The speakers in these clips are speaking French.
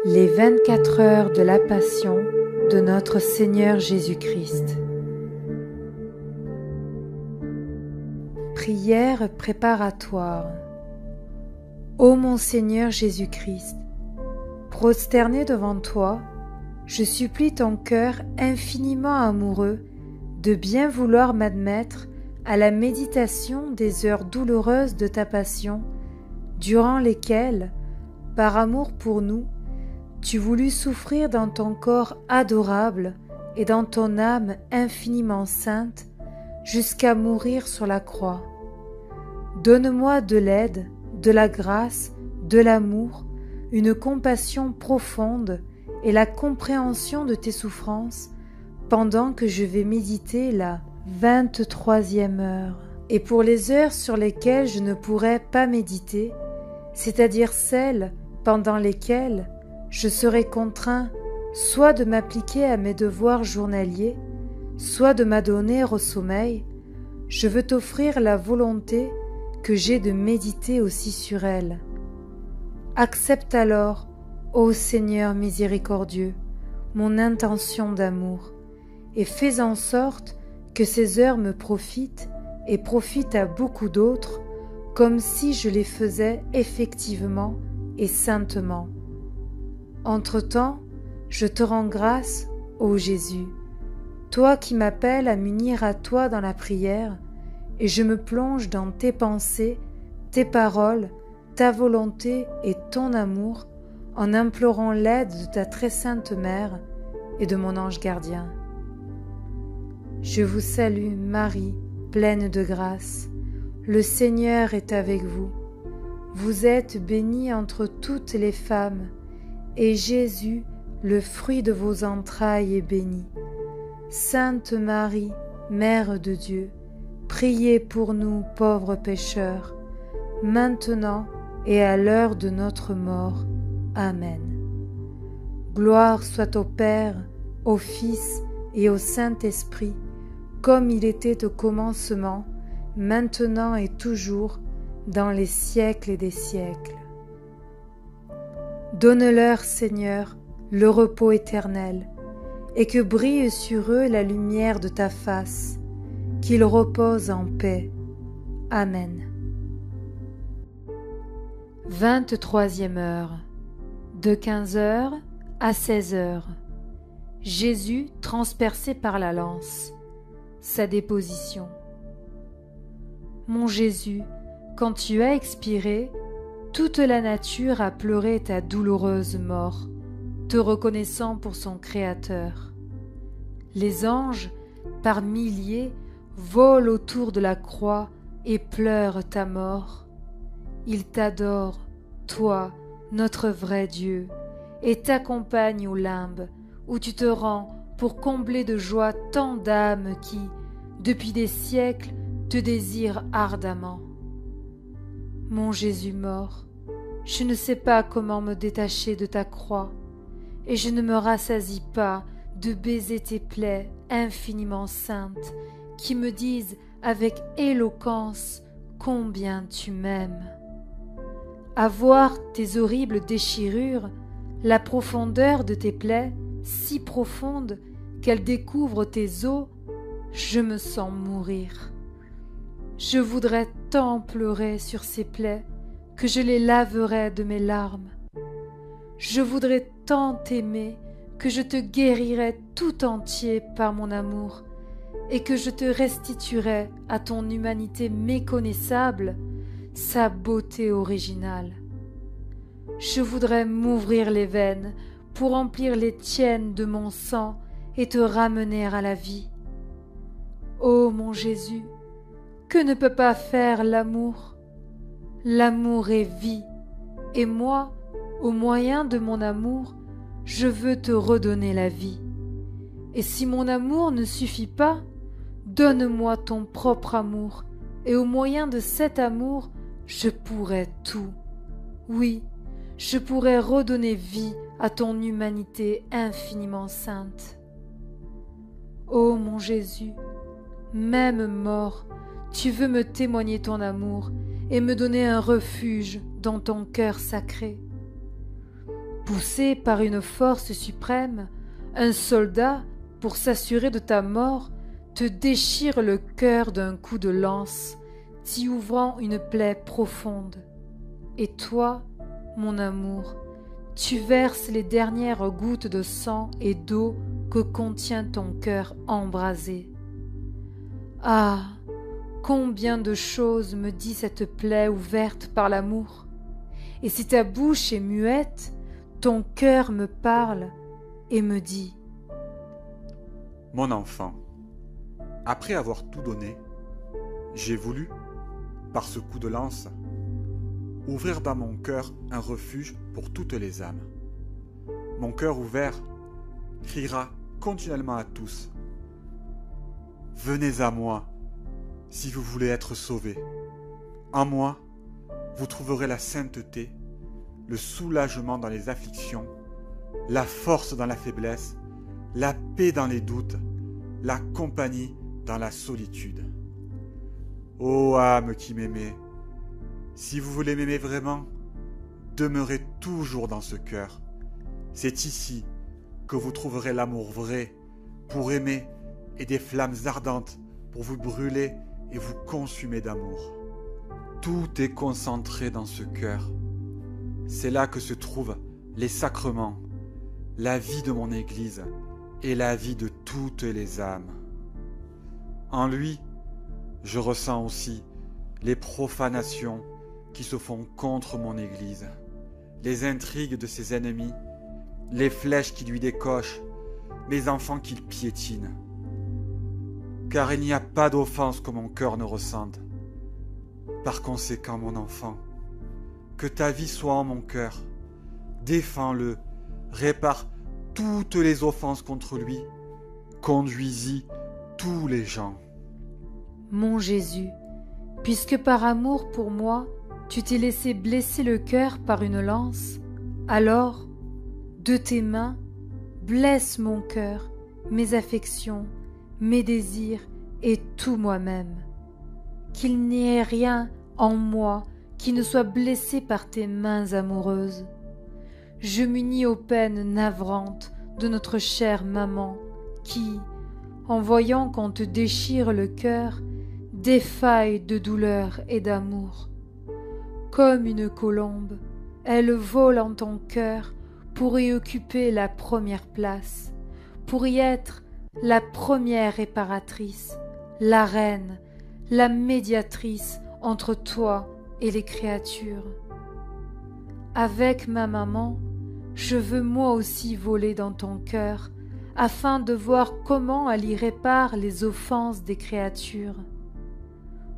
Les 24 heures de la Passion de notre Seigneur Jésus-Christ. Prière préparatoire. Ô mon Seigneur Jésus-Christ, prosterné devant toi, je supplie ton cœur infiniment amoureux de bien vouloir m'admettre à la méditation des heures douloureuses de ta passion, durant lesquelles, par amour pour nous, tu voulus souffrir dans ton corps adorable et dans ton âme infiniment sainte, jusqu'à mourir sur la croix. Donne-moi de l'aide, de la grâce, de l'amour, une compassion profonde et la compréhension de tes souffrances pendant que je vais méditer la 23e heure. Et pour les heures sur lesquelles je ne pourrai pas méditer, c'est-à-dire celles pendant lesquelles je serai contraint soit de m'appliquer à mes devoirs journaliers, soit de m'adonner au sommeil, je veux t'offrir la volonté que j'ai de méditer aussi sur elles. Accepte alors, ô Seigneur miséricordieux, mon intention d'amour, et fais en sorte que ces heures me profitent et profitent à beaucoup d'autres, comme si je les faisais effectivement et saintement. Entre-temps, je te rends grâce, ô Jésus, toi qui m'appelles à m'unir à toi dans la prière, et je me plonge dans tes pensées, tes paroles, ta volonté et ton amour, en implorant l'aide de ta très sainte Mère et de mon ange gardien. Je vous salue, Marie, pleine de grâce. Le Seigneur est avec vous. Vous êtes bénie entre toutes les femmes, et Jésus, le fruit de vos entrailles, est béni. Sainte Marie, Mère de Dieu, priez pour nous pauvres pécheurs, maintenant et à l'heure de notre mort. Amen. Gloire soit au Père, au Fils et au Saint-Esprit, comme il était au commencement, maintenant et toujours, dans les siècles des siècles. Donne-leur, Seigneur, le repos éternel, et que brille sur eux la lumière de ta face, qu'ils reposent en paix. Amen. 23e heure, de 15 heures à 16 heures. Jésus transpercé par la lance. Sa déposition. Mon Jésus, quand tu as expiré, toute la nature a pleuré ta douloureuse mort, te reconnaissant pour son Créateur. Les anges, par milliers, volent autour de la croix et pleurent ta mort. Ils t'adorent, toi, notre vrai Dieu, et t'accompagnent au limbe, où tu te rends pour combler de joie tant d'âmes qui, depuis des siècles, te désirent ardemment. Mon Jésus mort, je ne sais pas comment me détacher de ta croix, et je ne me rassasie pas de baiser tes plaies infiniment saintes, qui me disent avec éloquence combien tu m'aimes. À voir tes horribles déchirures, la profondeur de tes plaies, si profonde qu'elle découvre tes os, je me sens mourir. Je voudrais tant pleurer sur ces plaies que je les laverais de mes larmes. Je voudrais tant t'aimer que je te guérirais tout entier par mon amour et que je te restituerais à ton humanité méconnaissable sa beauté originale. Je voudrais m'ouvrir les veines pour remplir les tiennes de mon sang et te ramener à la vie. Ô mon Jésus, que ne peut pas faire l'amour? L'amour est vie, et moi, au moyen de mon amour, je veux te redonner la vie. Et si mon amour ne suffit pas, donne-moi ton propre amour, et au moyen de cet amour, je pourrai tout. Oui, je pourrai redonner vie à ton humanité infiniment sainte. Ô mon Jésus, même mort, tu veux me témoigner ton amour et me donner un refuge dans ton cœur sacré. Poussé par une force suprême, un soldat, pour s'assurer de ta mort, te déchire le cœur d'un coup de lance, t'y ouvrant une plaie profonde. Et toi, mon amour, tu verses les dernières gouttes de sang et d'eau que contient ton cœur embrasé. Ah, combien de choses me dit cette plaie ouverte par l'amour! Et si ta bouche est muette, ton cœur me parle et me dit: Mon enfant, après avoir tout donné, j'ai voulu, par ce coup de lance, ouvrir dans mon cœur un refuge pour toutes les âmes. Mon cœur ouvert criera continuellement à tous: venez à moi si vous voulez être sauvés. En moi, vous trouverez la sainteté, le soulagement dans les afflictions, la force dans la faiblesse, la paix dans les doutes, la compagnie dans la solitude. Ô âme qui m'aimez, si vous voulez m'aimer vraiment, demeurez toujours dans ce cœur. C'est ici que vous trouverez l'amour vrai pour aimer et des flammes ardentes pour vous brûler et vous consumer d'amour. Tout est concentré dans ce cœur. C'est là que se trouvent les sacrements, la vie de mon Église et la vie de toutes les âmes. En lui, je ressens aussi les profanations qui se font contre mon Église, les intrigues de ses ennemis, les flèches qui lui décochent, mes enfants qu'il piétine. Car il n'y a pas d'offense que mon cœur ne ressente. Par conséquent, mon enfant, que ta vie soit en mon cœur. Défends-le, répare toutes les offenses contre lui, conduis-y tous les gens. Mon Jésus, puisque par amour pour moi, tu t'es laissé blesser le cœur par une lance, alors, de tes mains, blesse mon cœur, mes affections, mes désirs et tout moi-même. Qu'il n'y ait rien en moi qui ne soit blessé par tes mains amoureuses. Je m'unis aux peines navrantes de notre chère maman qui, en voyant qu'on te déchire le cœur, défaille de douleur et d'amour. Comme une colombe, elle vole en ton cœur pour y occuper la première place, pour y être la première réparatrice, la reine, la médiatrice entre toi et les créatures. Avec ma maman, je veux moi aussi voler dans ton cœur, afin de voir comment elle y répare les offenses des créatures.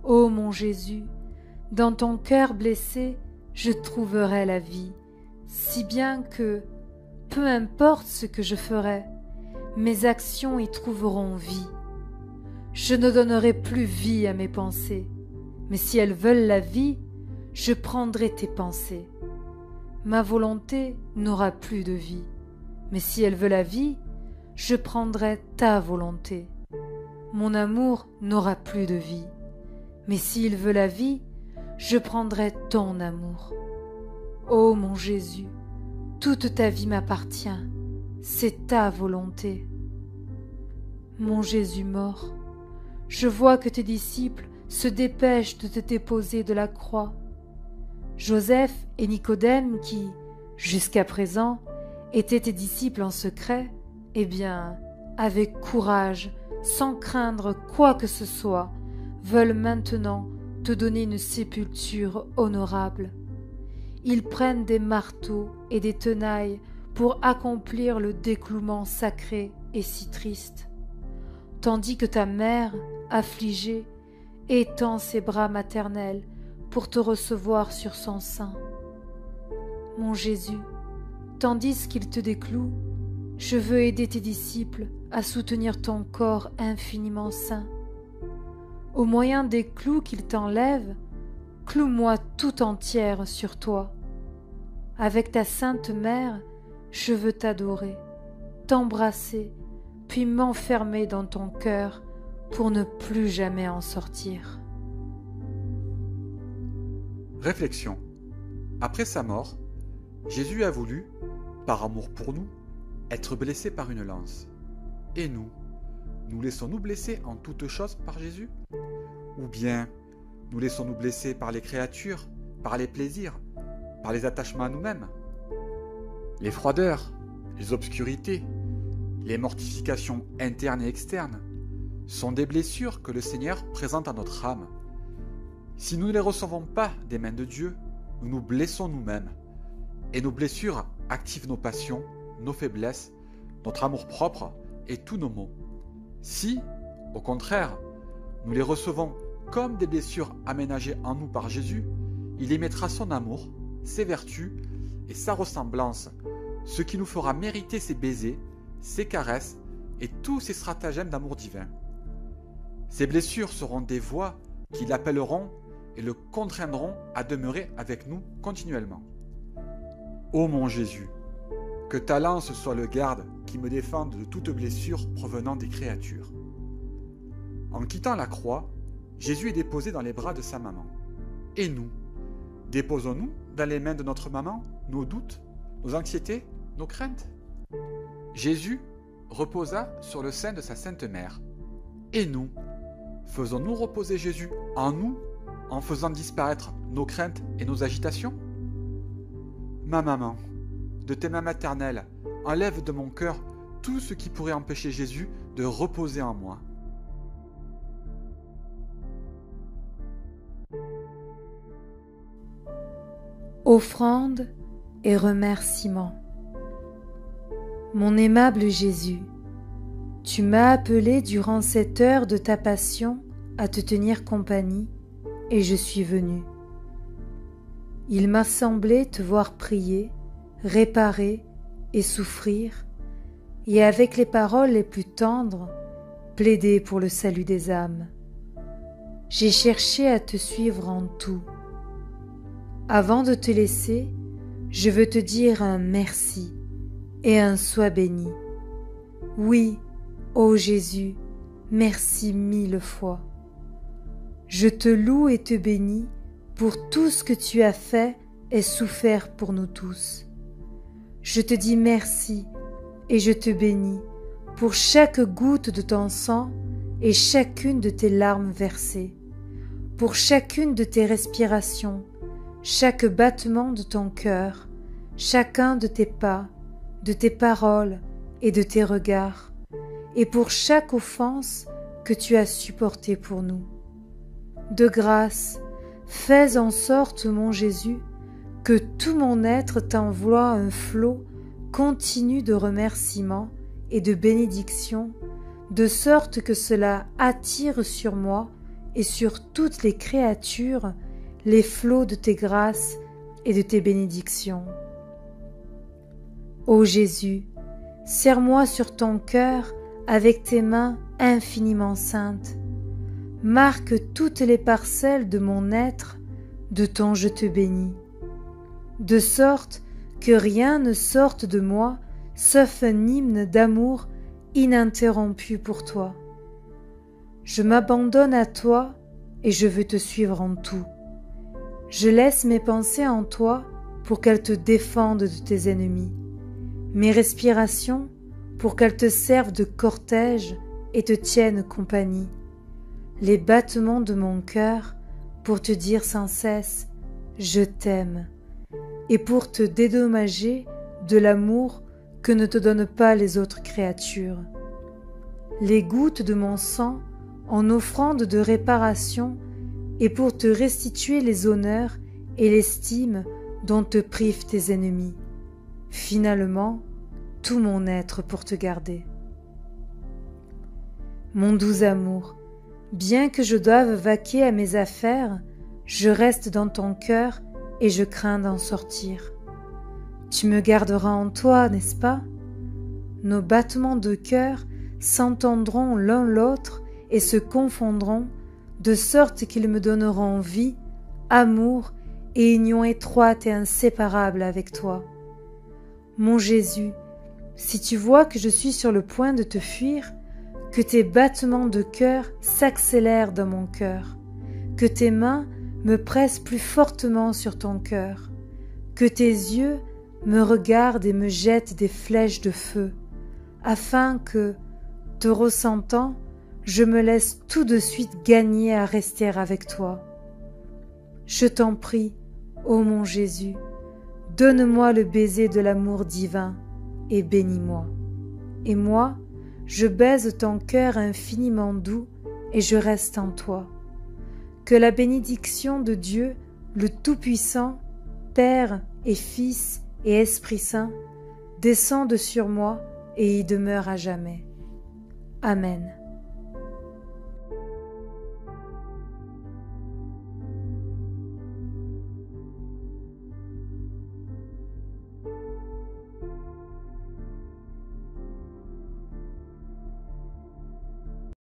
Ô mon Jésus, dans ton cœur blessé, je trouverai la vie, si bien que, peu importe ce que je ferai, mes actions y trouveront vie. Je ne donnerai plus vie à mes pensées, mais si elles veulent la vie, je prendrai tes pensées. Ma volonté n'aura plus de vie, mais si elle veut la vie, je prendrai ta volonté. Mon amour n'aura plus de vie, mais s'il veut la vie, je prendrai ton amour. Ô mon Jésus, toute ta vie m'appartient, c'est ta volonté. Mon Jésus mort, je vois que tes disciples se dépêchent de te déposer de la croix. Joseph et Nicodème qui, jusqu'à présent, étaient tes disciples en secret, eh bien, avec courage, sans craindre quoi que ce soit, veulent maintenant te donner une sépulture honorable. Ils prennent des marteaux et des tenailles pour accomplir le déclouement sacré et si triste, tandis que ta mère, affligée, étend ses bras maternels pour te recevoir sur son sein. Mon Jésus, tandis qu'il te décloue, je veux aider tes disciples à soutenir ton corps infiniment saint. Au moyen des clous qu'il t'enlève, cloue-moi tout entière sur toi. Avec ta sainte mère, je veux t'adorer, t'embrasser, puis m'enfermer dans ton cœur pour ne plus jamais en sortir. Réflexion. Après sa mort, Jésus a voulu, par amour pour nous, être blessé par une lance. Et nous, nous laissons-nous blesser en toutes choses par Jésus? Ou bien nous laissons-nous blesser par les créatures, par les plaisirs, par les attachements à nous-mêmes? Les froideurs, les obscurités, les mortifications internes et externes sont des blessures que le Seigneur présente à notre âme. Si nous ne les recevons pas des mains de Dieu, nous nous blessons nous-mêmes. Et nos blessures activent nos passions, nos faiblesses, notre amour-propre et tous nos maux. Si, au contraire, nous les recevons comme des blessures aménagées en nous par Jésus, il y mettra son amour, ses vertus et sa ressemblance, ce qui nous fera mériter ses baisers, ses caresses et tous ses stratagèmes d'amour divin. Ces blessures seront des voix qui l'appelleront et le contraindront à demeurer avec nous continuellement. Ô mon Jésus, que ta lance soit le garde qui me défende de toute blessure provenant des créatures. En quittant la croix, Jésus est déposé dans les bras de sa maman. Et nous, déposons-nous dans les mains de notre maman nos doutes, nos anxiétés, nos craintes? Jésus reposa sur le sein de sa Sainte Mère. Et nous, faisons-nous reposer Jésus en nous en faisant disparaître nos craintes et nos agitations? Ma maman, de tes mains maternelles, enlève de mon cœur tout ce qui pourrait empêcher Jésus de reposer en moi. Offrande et remerciement. Mon aimable Jésus, tu m'as appelé durant cette heure de ta passion à te tenir compagnie, et je suis venu. Il m'a semblé te voir prier, réparer et souffrir, et avec les paroles les plus tendres, plaider pour le salut des âmes. J'ai cherché à te suivre en tout. Avant de te laisser, je veux te dire un merci et un sois béni. Oui, ô Jésus, merci 1000 fois. Je te loue et te bénis pour tout ce que tu as fait et souffert pour nous tous. Je te dis merci et je te bénis pour chaque goutte de ton sang et chacune de tes larmes versées, pour chacune de tes respirations, chaque battement de ton cœur, chacun de tes pas, de tes paroles et de tes regards, et pour chaque offense que tu as supportée pour nous. De grâce, fais en sorte, mon Jésus, que tout mon être t'envoie un flot continu de remerciements et de bénédictions, de sorte que cela attire sur moi et sur toutes les créatures les flots de tes grâces et de tes bénédictions. Ô Jésus, serre-moi sur ton cœur avec tes mains infiniment saintes. Marque toutes les parcelles de mon être de ton je te bénis, de sorte que rien ne sorte de moi sauf un hymne d'amour ininterrompu pour toi. Je m'abandonne à toi et je veux te suivre en tout. Je laisse mes pensées en toi pour qu'elles te défendent de tes ennemis, mes respirations pour qu'elles te servent de cortège et te tiennent compagnie, les battements de mon cœur pour te dire sans cesse « je t'aime » et pour te dédommager de l'amour que ne te donnent pas les autres créatures. Les gouttes de mon sang en offrande de réparation et pour te restituer les honneurs et l'estime dont te privent tes ennemis. Finalement, tout mon être pour te garder. Mon doux amour, bien que je doive vaquer à mes affaires, je reste dans ton cœur et je crains d'en sortir. Tu me garderas en toi, n'est-ce pas? Nos battements de cœur s'entendront l'un l'autre et se confondront, de sorte qu'ils me donneront vie, amour et union étroite et inséparable avec toi. Mon Jésus, si tu vois que je suis sur le point de te fuir, que tes battements de cœur s'accélèrent dans mon cœur, que tes mains me pressent plus fortement sur ton cœur, que tes yeux me regarde et me jette des flèches de feu, afin que, te ressentant, je me laisse tout de suite gagner à rester avec toi. Je t'en prie, ô mon Jésus, donne-moi le baiser de l'amour divin et bénis-moi. Et moi, je baise ton cœur infiniment doux et je reste en toi. Que la bénédiction de Dieu, le Tout-Puissant, Père et Fils et Esprit Saint, descende sur moi et y demeure à jamais. Amen.